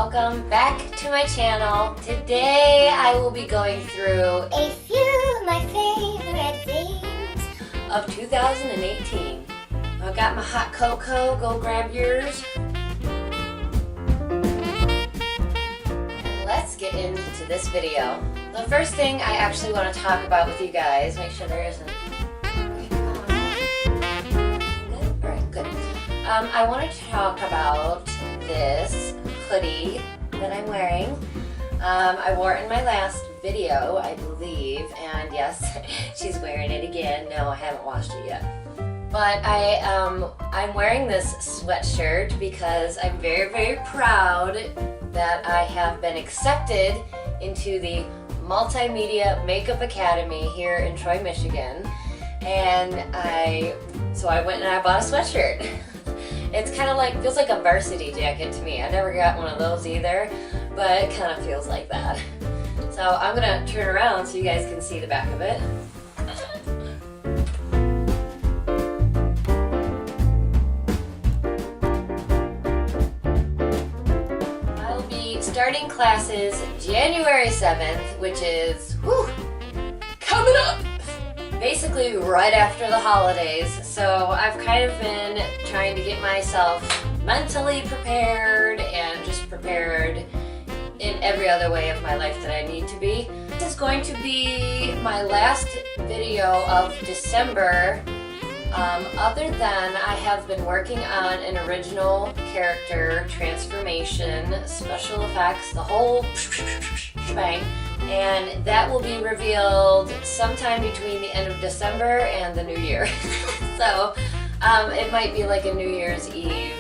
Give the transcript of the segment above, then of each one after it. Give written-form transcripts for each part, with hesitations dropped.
welcome back to my channel. Today I will be going through a few of my favorite things of 2018. I've got my hot cocoa, go grab yours. And let's get into this video. The first thing I actually want to talk about with you guys, make sure there isn't. Alright, good. I wanted to talk about this hoodie that I'm wearing. I wore it in my last video, I believe, and yes, she's wearing it again. No, I haven't washed it yet. But I'm wearing this sweatshirt because I'm very, very proud that I have been accepted into the Multimedia Makeup Academy here in Troy, Michigan. And so I went and I bought a sweatshirt. It's kind of like, feels like a varsity jacket to me. I never got one of those either, but it kind of feels like that. So I'm gonna turn around so you guys can see the back of it. I'll be starting classes January 7th, which is, coming up! Basically right after the holidays, so I've kind of been trying to get myself mentally prepared and just prepared in every other way of my life that I need to be. This is going to be my last video of December, other than I have been working on an original character transformation, special effects, the whole shebang. And that will be revealed sometime between the end of December and the New Year. So it might be like a New Year's Eve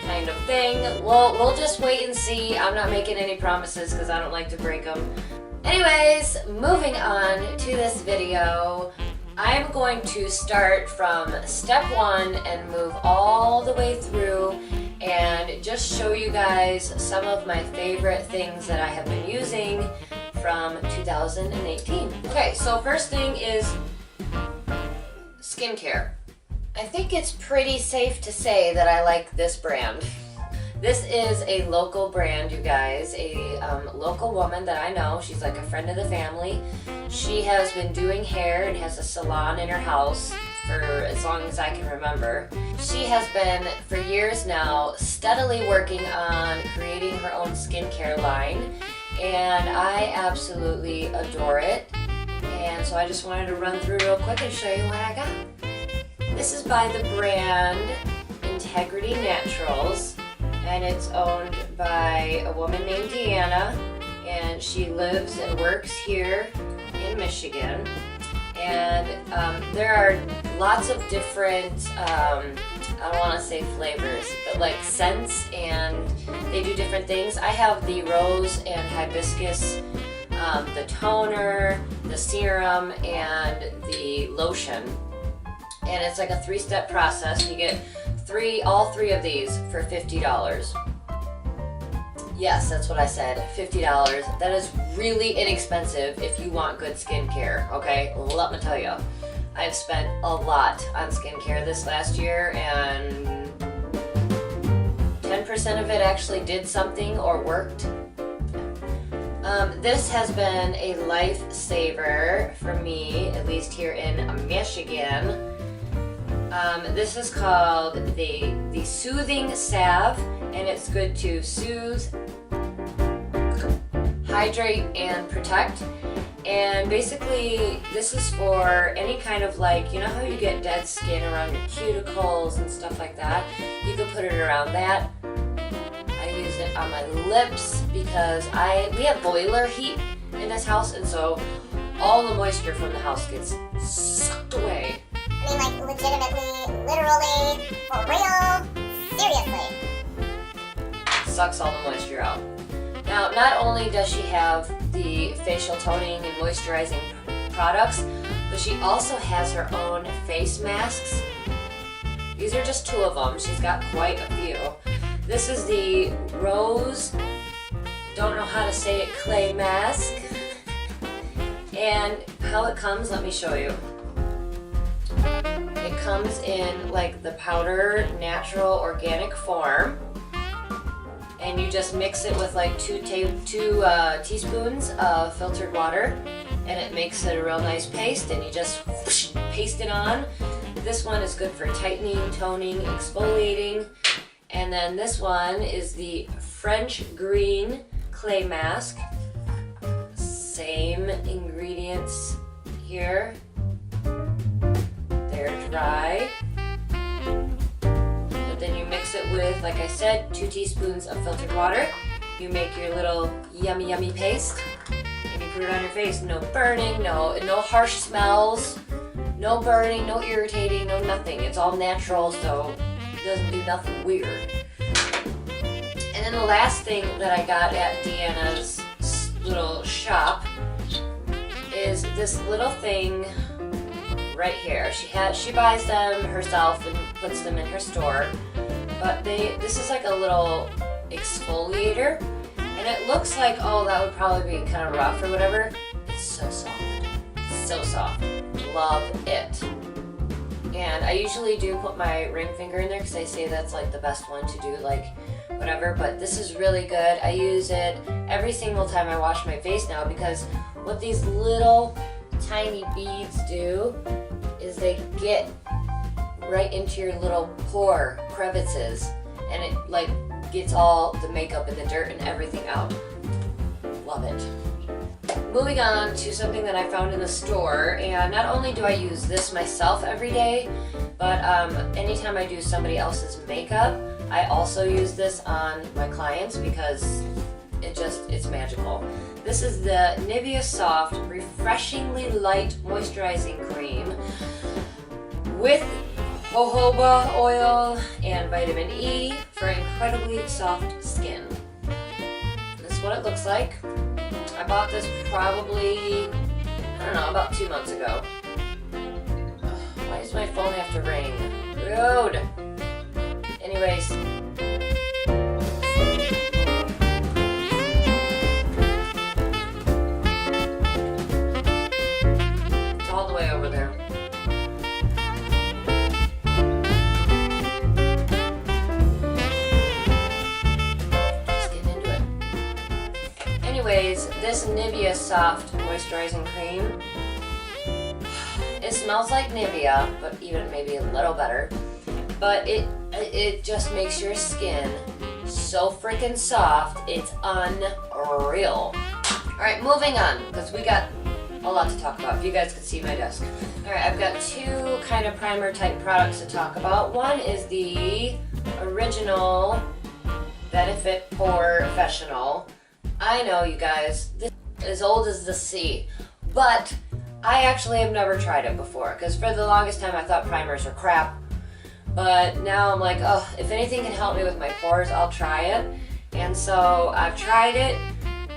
kind of thing. We'll just wait and see. I'm not making any promises because I don't like to break them. Anyways, moving on to this video. I'm going to start from step 1 and move all the way through and just show you guys some of my favorite things that I have been using from 2018. Okay, so first thing is skincare. I think it's pretty safe to say that I like this brand. This is a local brand, you guys, a local woman that I know. She's like a friend of the family. She has been doing hair and has a salon in her house for as long as I can remember. She has been, for years now, steadily working on creating her own skincare line, and I absolutely adore it. And so I just wanted to run through real quick and show you what I got. This is by the brand Integrity Naturals, and it's owned by a woman named Deanna, and she lives and works here in Michigan. And there are lots of different, I don't want to say flavors, but like scents, and they do different things. I have the rose and hibiscus, the toner, the serum, and the lotion. And it's like a 3-step process. You get all three of these for $50. Yes, that's what I said, $50. That is really inexpensive if you want good skincare, okay? Let me tell you. I've spent a lot on skincare this last year, and 10% of it actually did something or worked. This has been a lifesaver for me, at least here in Michigan. This is called the Soothing Salve, and it's good to soothe, hydrate, and protect. And basically this is for any kind of, like, you know how you get dead skin around your cuticles and stuff like that? You can put it around that. I use it on my lips because we have boiler heat in this house, and so all the moisture from the house gets sucked away. I mean, like, legitimately, literally, for real, seriously. Sucks all the moisture out. Now, not only does she have the facial toning and moisturizing products, but she also has her own face masks. These are just 2 of them. She's got quite a few. This is the Rose, don't know how to say it, clay mask. And how it comes, let me show you. It comes in like the powder, natural, organic form. and you just mix it with like two teaspoons of filtered water, and it makes it a real nice paste, and you just whoosh, paste it on. This one is good for tightening, toning, exfoliating. And then this one is the French Green Clay Mask. Same ingredients here. They're dry. But then you mix it with, like I said, 2 teaspoons of filtered water. You make your little yummy, yummy paste. And you put it on your face. No burning, no harsh smells, no burning, no irritating, no nothing. It's all natural, so it doesn't do nothing weird. And then the last thing that I got at Deanna's little shop is this little thing right here. She buys them herself and puts them in her store. But this is like a little exfoliator, and it looks like, oh, that would probably be kind of rough or whatever. It's so soft. So soft. Love it. And I usually do put my ring finger in there because they say that's like the best one to do like whatever, but this is really good. I use it every single time I wash my face now, because what these little tiny beads do is they get right into your little pore crevices, and it like gets all the makeup and the dirt and everything out. Love it. Moving on to something that I found in the store, and not only do I use this myself every day, but anytime I do somebody else's makeup, I also use this on my clients because it's magical. This is the Nivea Soft Refreshingly Light Moisturizing Cream with jojoba oil and vitamin E for incredibly soft skin. This is what it looks like. I bought this probably, I don't know, about 2 months ago. Why does my phone have to ring? Rude. Anyways. It's all the way over there. Just getting into it. Anyways, this Nivea Soft Moisturizing Cream, it smells like Nivea, but even maybe a little better. But it just makes your skin so freaking soft, it's unreal. Alright, moving on, because we got a lot to talk about. If you guys could see my desk. Alright, I've got 2 kind of primer type products to talk about. One is the original Benefit Professional. I know, you guys, this is as old as the sea, but I actually have never tried it before, because for the longest time I thought primers were crap. But now I'm like, oh, if anything can help me with my pores, I'll try it. And so I've tried it,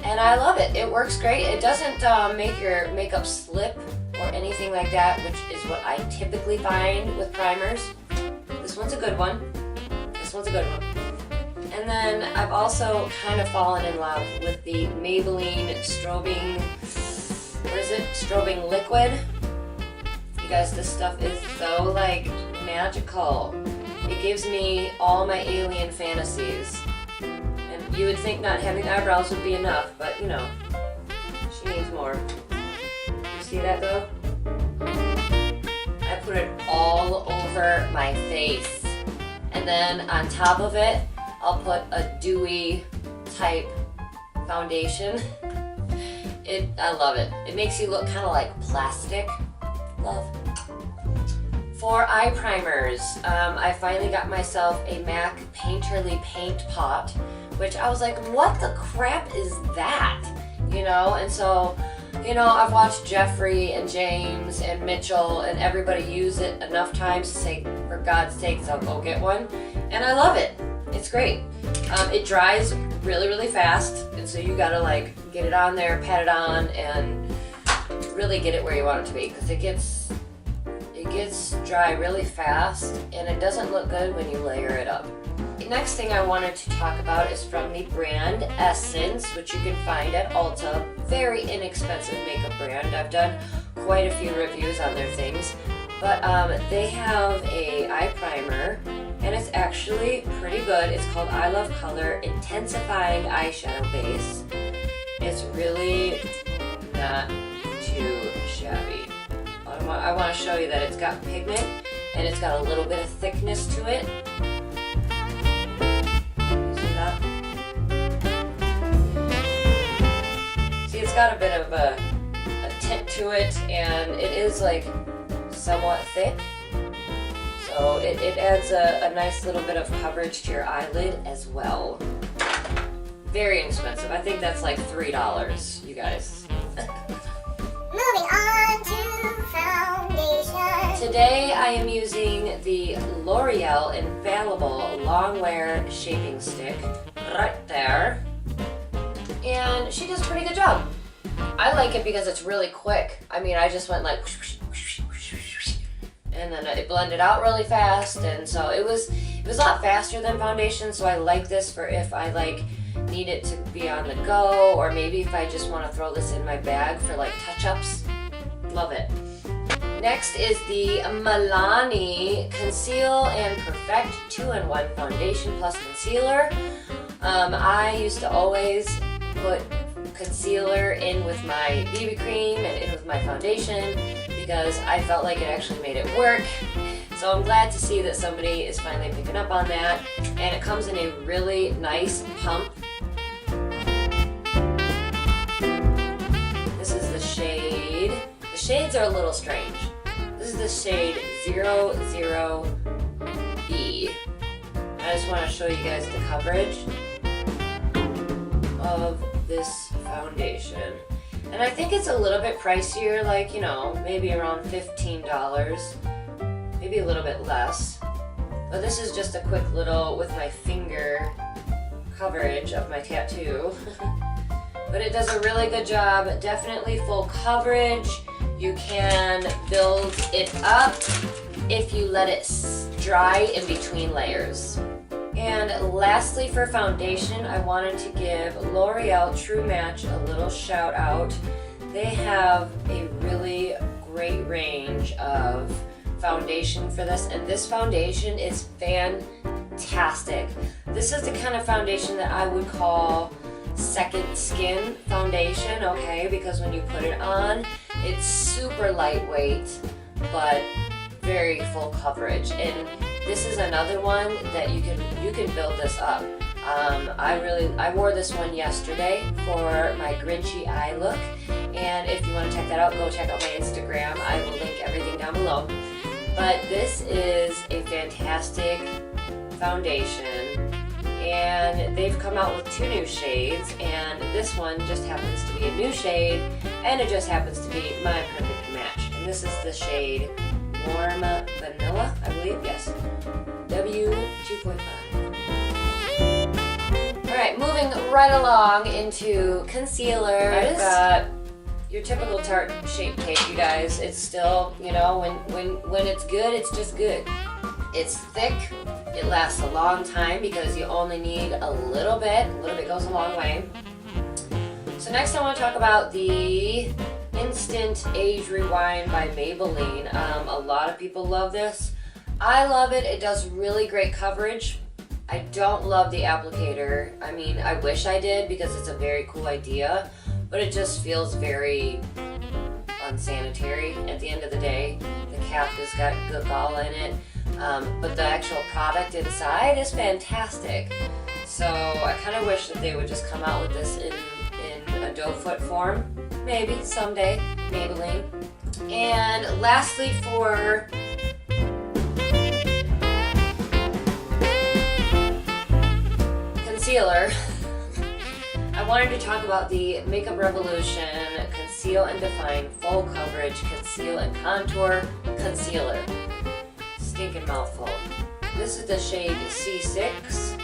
and I love it. It works great. It doesn't make your makeup slip or anything like that, which is what I typically find with primers. This one's a good one. This one's a good one. And then I've also kind of fallen in love with the Maybelline Strobing, Strobing Liquid. You guys, this stuff is so like magical. It gives me all my alien fantasies. And you would think not having eyebrows would be enough, but you know, she needs more. You see that though? I put it all over my face. And then on top of it, I'll put a dewy type foundation. I love it. It makes you look kind of like plastic. Love. For eye primers, I finally got myself a MAC Painterly Paint Pot, which I was like, what the crap is that? You know, and so, you know, I've watched Jeffrey and James and Mitchell and everybody use it enough times to say, for God's sakes, I'll go get one. And I love it. It's great. It dries really, really fast, and so you gotta like get it on there, pat it on, and really get it where you want it to be, because it gets dry really fast, and it doesn't look good when you layer it up. The next thing I wanted to talk about is from the brand Essence, which you can find at Ulta. Very inexpensive makeup brand. I've done quite a few reviews on their things, but they have a eye primer, and it's actually pretty good. It's called I Love Color Intensifying Eyeshadow Base. It's really not too shabby. I want to show you that it's got pigment and it's got a little bit of thickness to it. See that? See, it's got a bit of a tint to it, and it is like somewhat thick. So it adds a nice little bit of coverage to your eyelid as well. Very inexpensive. I think that's like $3, you guys. Moving on to foundation. Today I am using the L'Oreal Infallible Long Wear Shaping Stick right there. And she does a pretty good job. I like it because it's really quick. I mean, I just went like and then it blended out really fast, and so it was a lot faster than foundation, so I like this for if I like need it to be on the go, or maybe if I just want to throw this in my bag for like touch-ups. Love it. Next is the Milani Conceal and Perfect 2-in-1 Foundation plus Concealer. I used to always put concealer in with my BB cream and in with my foundation because I felt like it actually made it work. So I'm glad to see that somebody is finally picking up on that. And it comes in a really nice pump. This is the shade. The shades are a little strange. This is the shade 00B. I just want to show you guys the coverage of this foundation. And I think it's a little bit pricier, like, you know, maybe around $15, maybe a little bit less. But this is just a quick little, with my finger, coverage of my tattoo. But it does a really good job, definitely full coverage. You can build it up if you let it dry in between layers. And lastly, for foundation, I wanted to give L'Oreal True Match a little shout out. They have a really great range of foundation for this, and this foundation is fantastic. This is the kind of foundation that I would call second skin foundation, okay? Because when you put it on, it's super lightweight, but very full coverage. And this is another one that you can build this up. I wore this one yesterday for my Grinchy eye look, and if you want to check that out, go check out my Instagram. I will link everything down below. But this is a fantastic foundation, and they've come out with 2 new shades, and this one just happens to be a new shade, and it just happens to be my perfect match. And this is the shade Warm Vanilla, I believe, yes. W2.5. Alright, moving right along into concealer. I've got your typical Tarte Shape Tape, you guys. It's still, you know, when it's good, it's just good. It's thick, it lasts a long time because you only need a little bit. A little bit goes a long way. So next I want to talk about the Instant Age Rewind by Maybelline. A lot of people love this. I love it. It does really great coverage. I don't love the applicator. I mean, I wish I did because it's a very cool idea, but it just feels very unsanitary at the end of the day. The cap has got good gall in it, but the actual product inside is fantastic. So I kind of wish that they would just come out with this in a doe foot form. Maybe someday, Maybelline. And lastly, for concealer, I wanted to talk about the Makeup Revolution Conceal and Define Full Coverage Conceal and Contour Concealer. Stinking mouthful. This is the shade C6,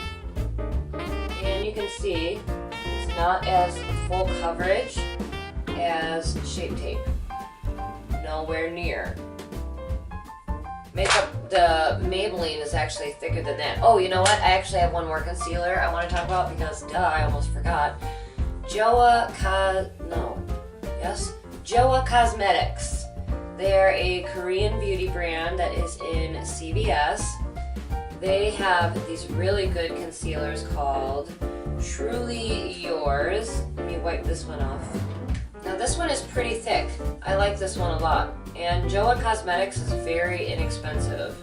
and you can see it's not as full coverage as Shape Tape. Nowhere near. The Maybelline is actually thicker than that. Oh, you know what? I actually have one more concealer I want to talk about because, duh, I almost forgot. Joa Cosmetics. They are a Korean beauty brand that is in CVS. they have these really good concealers called Truly Yours. Let me wipe this one off. Now this one is pretty thick. I like this one a lot. And Joa Cosmetics is very inexpensive.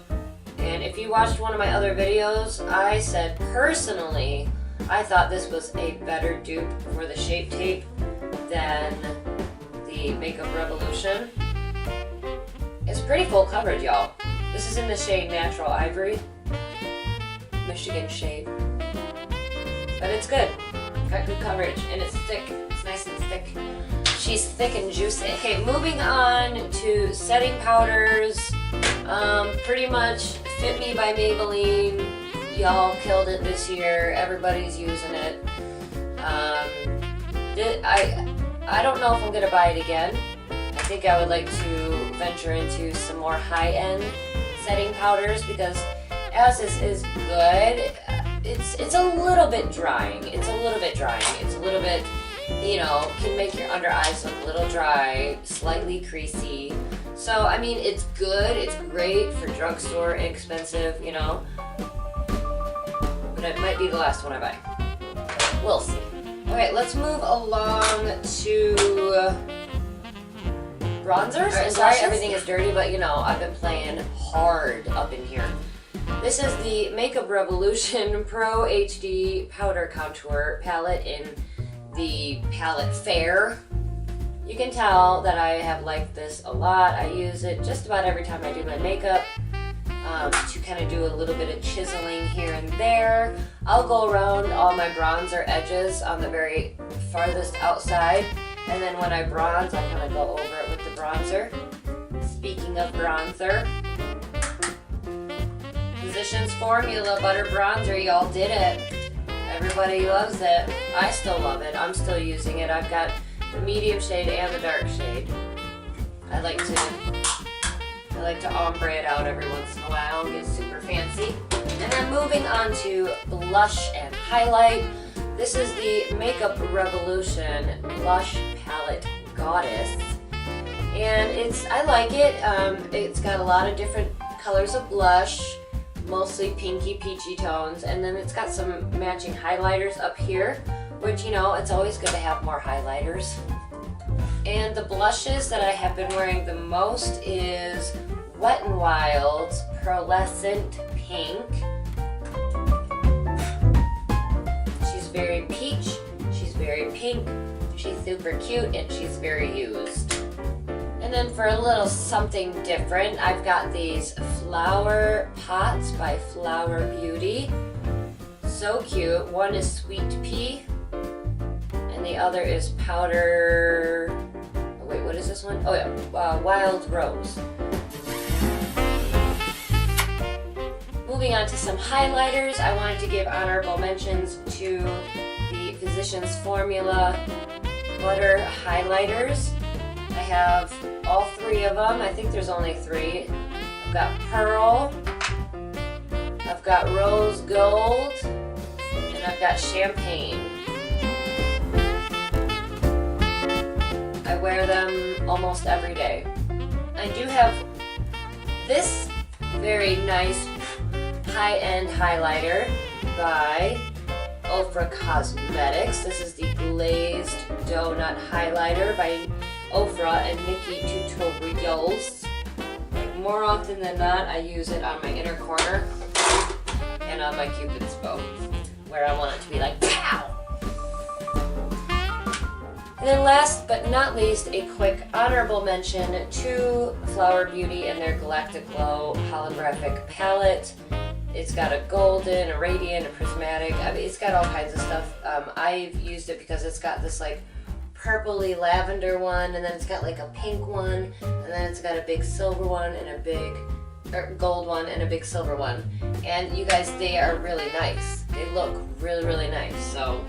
And if you watched one of my other videos, I said personally, I thought this was a better dupe for the Shape Tape than the Makeup Revolution. It's pretty full coverage, y'all. This is in the shade Natural Ivory. Michigan shade. But it's good. Got good coverage, and it's thick. It's nice and thick. She's thick and juicy. Okay, moving on to setting powders. Pretty much Fit Me by Maybelline. Y'all killed it this year. Everybody's using it. I don't know if I'm gonna buy it again. I think I would like to venture into some more high-end setting powders because as this is good, it's a little bit drying. It's a little bit, you know, can make your under eyes look a little dry, slightly creasy. So, I mean, it's good. It's great for drugstore, inexpensive, you know. But it might be the last one I buy. We'll see. Okay, let's move along to bronzers. And sorry everything is dirty, but you know, I've been playing hard up in here. This is the Makeup Revolution Pro HD Powder Contour Palette in the Palette Fair. You can tell that I have liked this a lot. I use it just about every time I do my makeup to kind of do a little bit of chiseling here and there. I'll go around all my bronzer edges on the very farthest outside, and then when I bronze, I kind of go over it with the bronzer. Speaking of bronzer, Physicians Formula Butter Bronzer, y'all did it. Everybody loves it. I still love it. I'm still using it. I've got the medium shade and the dark shade. I like to ombre it out every once in a while and get super fancy. And then moving on to blush and highlight. This is the Makeup Revolution Blush Palette Goddess. And I like it. It's got a lot of different colors of blush, mostly pinky peachy tones, and then it's got some matching highlighters up here, which, you know, it's always good to have more highlighters. And the blushes that I have been wearing the most is Wet n Wild's Pearlescent Pink. She's very peach, she's very pink, she's super cute, and she's very used. And then for a little something different, I've got these flower pots by Flower Beauty. So cute. One is Sweet Pea, and the other is Powder... Oh, wait, what is this one? Oh yeah, Wild Rose. Moving on to some highlighters, I wanted to give honorable mentions to the Physicians Formula Butter Highlighters. I have all three of them. I think there's only three. I've got Pearl, I've got Rose Gold, and I've got Champagne. I wear them almost every day. I do have this very nice high-end highlighter by Ofra Cosmetics. This is the Glazed Donut Highlighter by Ofra and Nikki Tutorials. Like, more often than not, I use it on my inner corner and on my Cupid's bow, where I want it to be like, pow! And then last but not least, a quick honorable mention to Flower Beauty and their Galactic Glow holographic palette. It's got a golden, a radiant, a prismatic. I mean, it's got all kinds of stuff. I've used it because it's got this like purpley lavender one, and then it's got like a pink one, and then it's got a big silver one and a big gold one and a big silver one. And you guys, they are really nice. They look really, really nice. So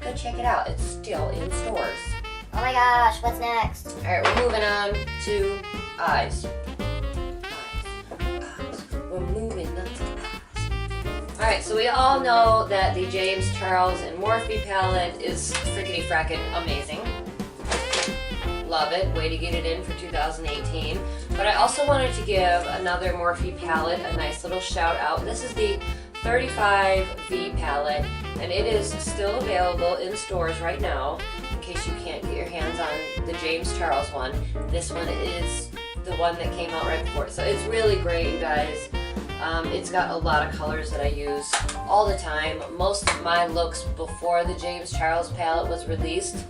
go check it out. It's still in stores. Oh my gosh, what's next? All right, we're moving on to eyes. We're moving on to eyes. All right, so we all know that the James Charles and Morphe palette is frickety frackin' amazing. love it. Way to get it in for 2018. But I also wanted to give another Morphe palette a nice little shout out. This is the 35V palette, and it is still available in stores right now in case you can't get your hands on the James Charles one. This one is the one that came out right before, so it's really great, you guys. It's got a lot of colors that I use all the time. Most of my looks before the James Charles palette was released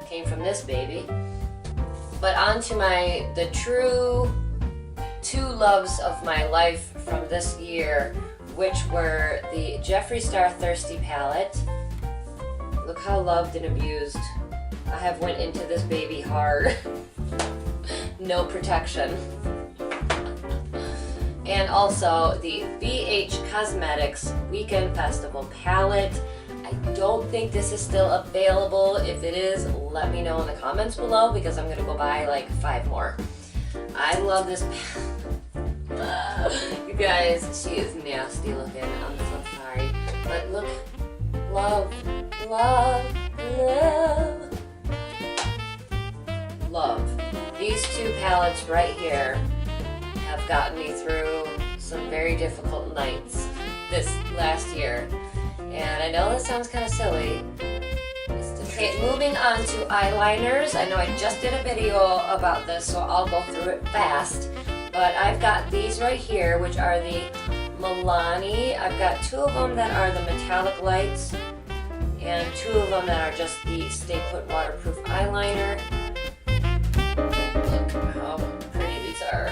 came from this baby. But on to the true two loves of my life from this year, which were the Jeffree Star Thirsty palette. Look how loved and abused. I have went into this baby hard. No protection. And also the BH Cosmetics Weekend Festival palette. I don't think this is still available. If it is, let me know in the comments below because I'm gonna go buy like 5 more. I love this palette. You guys, she is nasty looking. I'm so sorry. But look, love, love, love. Love. These two palettes right here have gotten me through some very difficult nights this last year. And I know this sounds kind of silly. Okay, moving on to eyeliners. I know I just did a video about this, so I'll go through it fast. But I've got these right here, which are the Milani. I've got 2 of them that are the metallic lights, and 2 of them that are just the Stay Put waterproof eyeliner. Look how pretty these are.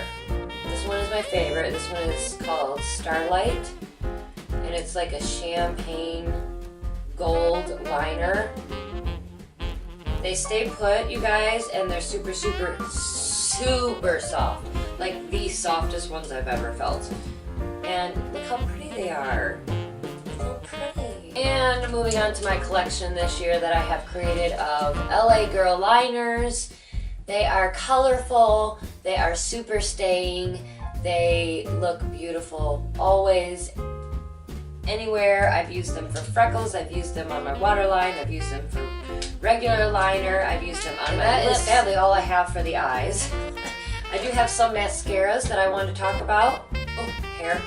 This one is my favorite. This one is called Starlight, and it's like a champagne gold liner. They stay put, you guys, and they're super, super, super soft. Like the softest ones I've ever felt. And look how pretty they are. So pretty. And moving on to my collection this year that I have created of LA Girl liners. They are colorful, they are super staying, they look beautiful always, anywhere. I've used them for freckles, I've used them on my waterline, I've used them for regular liner, I've used them on my lips. That is sadly all I have for the eyes. I do have some mascaras that I want to talk about. Oh, hair.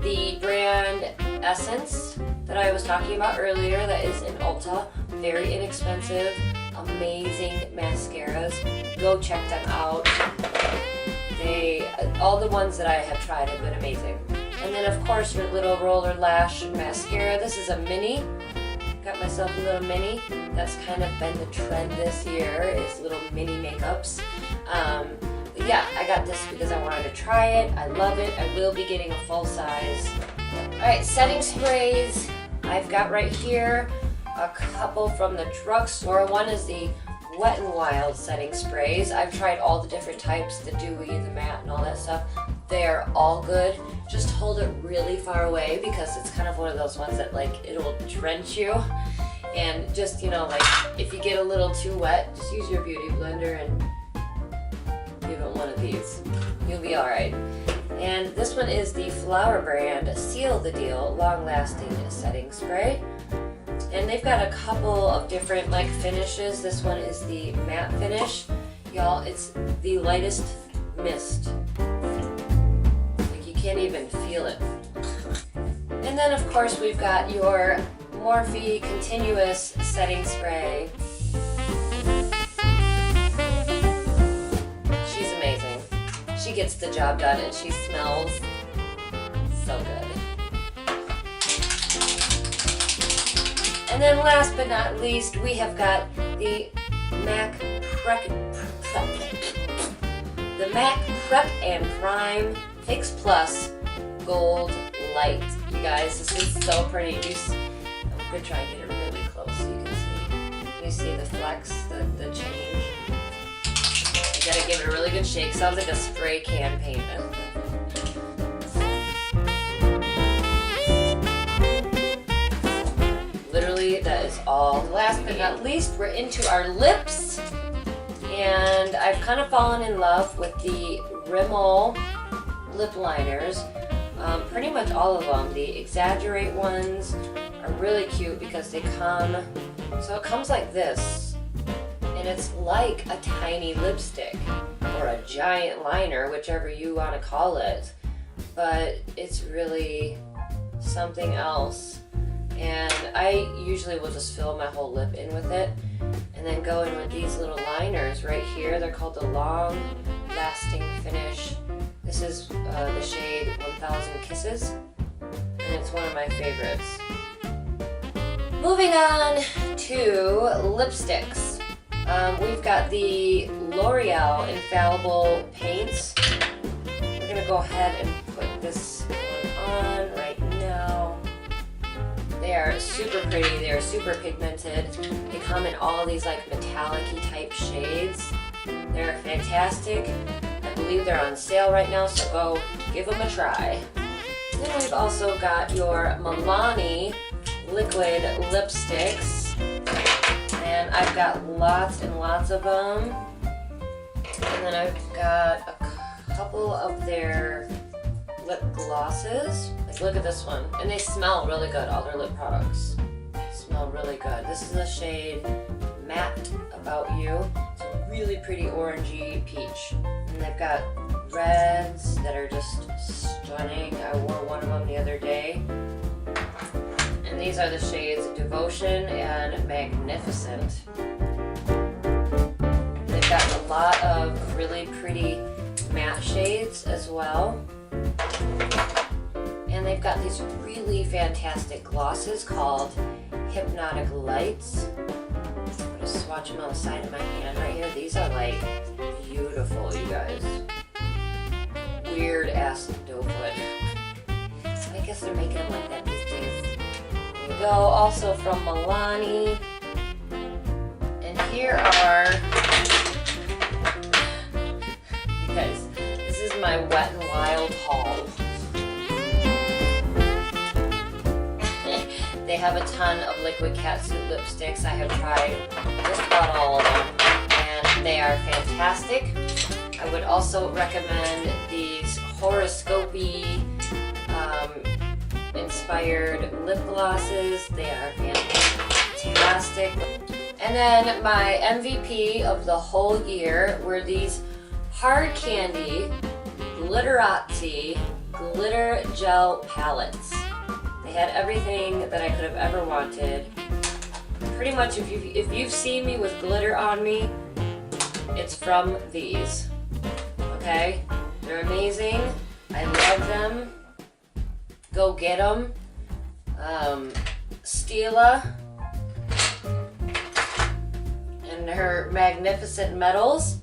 The brand Essence that I was talking about earlier, that is in Ulta. Very inexpensive, amazing mascaras. Go check them out. All the ones that I have tried have been amazing. And then of course your little roller lash mascara. This is a mini. Got myself a little mini. That's kind of been the trend this year, is little mini makeups. Yeah, I got this because I wanted to try it. I love it. I will be getting a full size. Alright, setting sprays. I've got right here a couple from the drugstore. One is the Wet n Wild setting sprays. I've tried all the different types, the dewy, the matte, and all that stuff. They are all good. Just hold it really far away because it's kind of one of those ones that like it'll drench you. And just, you know, like if you get a little too wet, just use your beauty blender and give it one of these. You'll be alright. And this one is the Flower brand Seal the Deal Long Lasting Setting Spray. And they've got a couple of different like finishes. This one is the matte finish. Y'all, it's the lightest mist. Like you can't even feel it. And then of course we've got your Morphe Continuous Setting Spray. She's amazing. She gets the job done and she smells so good. And then last but not least, we have got the MAC Prep and Prime Fix Plus Gold Light. You guys, this is so pretty. I'm going to try and get it really close so you can see. Can you see the flex, the change? You gotta give it a really good shake. Sounds like a spray can paint. Literally, that is all. Last but not least, we're into our lips. And I've kind of fallen in love with the Rimmel lip liners. Pretty much all of them. The Exaggerate ones are really cute because they come, so it comes like this. and it's like a tiny lipstick or a giant liner, whichever you want to call it, but it's really something else. And I usually will just fill my whole lip in with it and then go in with these little liners right here. They're called the Long Lasting Finish. This is the shade 1000 Kisses, and it's one of my favorites. Moving on to lipsticks. We've got the L'Oreal Infallible Paints. We're gonna go ahead and put this one on right now. They are super pretty, they are super pigmented. They come in all these like metallic-y type shades. They're fantastic. I believe they're on sale right now, so go give them a try. Then we've also got your Milani liquid lipsticks, and I've got lots and lots of them. And then I've got a couple of their lip glosses. Like, look at this one, and they smell really good. All their lip products smell really good. This is the shade Matte About You. It's a really pretty orangey peach, and they've got reds that are just stunning. I wore one of them the other day. And these are the shades Devotion and Magnificent. They've got a lot of really pretty matte shades as well. And they've got these really fantastic glosses called Hypnotic Lights. I'm gonna swatch them on the side of my hand right here. These are like beautiful, you guys. Weird ass doe foot. I guess they're making them like that these days. There we go. Also from Milani. And here are, you guys, this is my Wet n Wild haul. They have a ton of liquid catsuit lipsticks. I have tried just about all of them, and they are fantastic. I would also recommend these horoscopy inspired lip glosses. They are fantastic. And then my MVP of the whole year were these Hard Candy Glitterazzi Glitter Gel Palettes. They had everything that I could have ever wanted. Pretty much if you've seen me with glitter on me, it's from these. Okay? They're amazing. I love them. Go get them. Stila and her Magnificent Metals.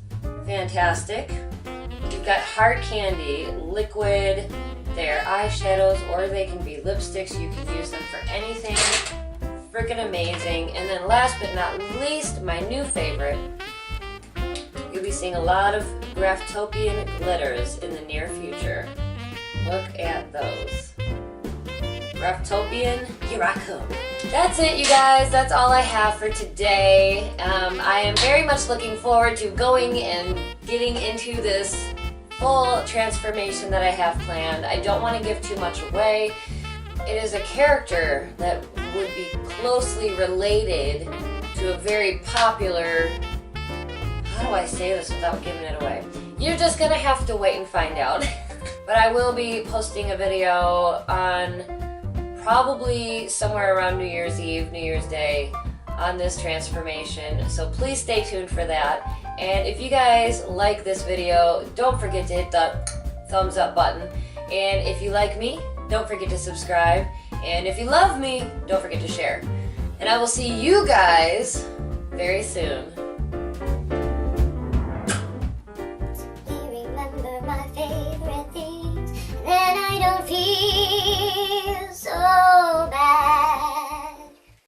Fantastic. You've got Hard Candy liquid. They're eyeshadows, or they can be lipsticks. You can use them for anything. Freaking amazing. And then last but not least, my new favorite. You'll be seeing a lot of Graftopian glitters in the near future. Look at those. Graftopian, here I come. That's it, you guys. That's all I have for today. I am very much looking forward to going and getting into this full transformation that I have planned. I don't want to give too much away. It is a character that would be closely related to a very popular, how do I say this without giving it away? You're just gonna have to wait and find out. But I will be posting a video on probably somewhere around New Year's Eve, New Year's Day on this transformation. So please stay tuned for that. And if you guys like this video, don't forget to hit that thumbs up button. And if you like me, don't forget to subscribe. And if you love me, don't forget to share. And I will see you guys very soon.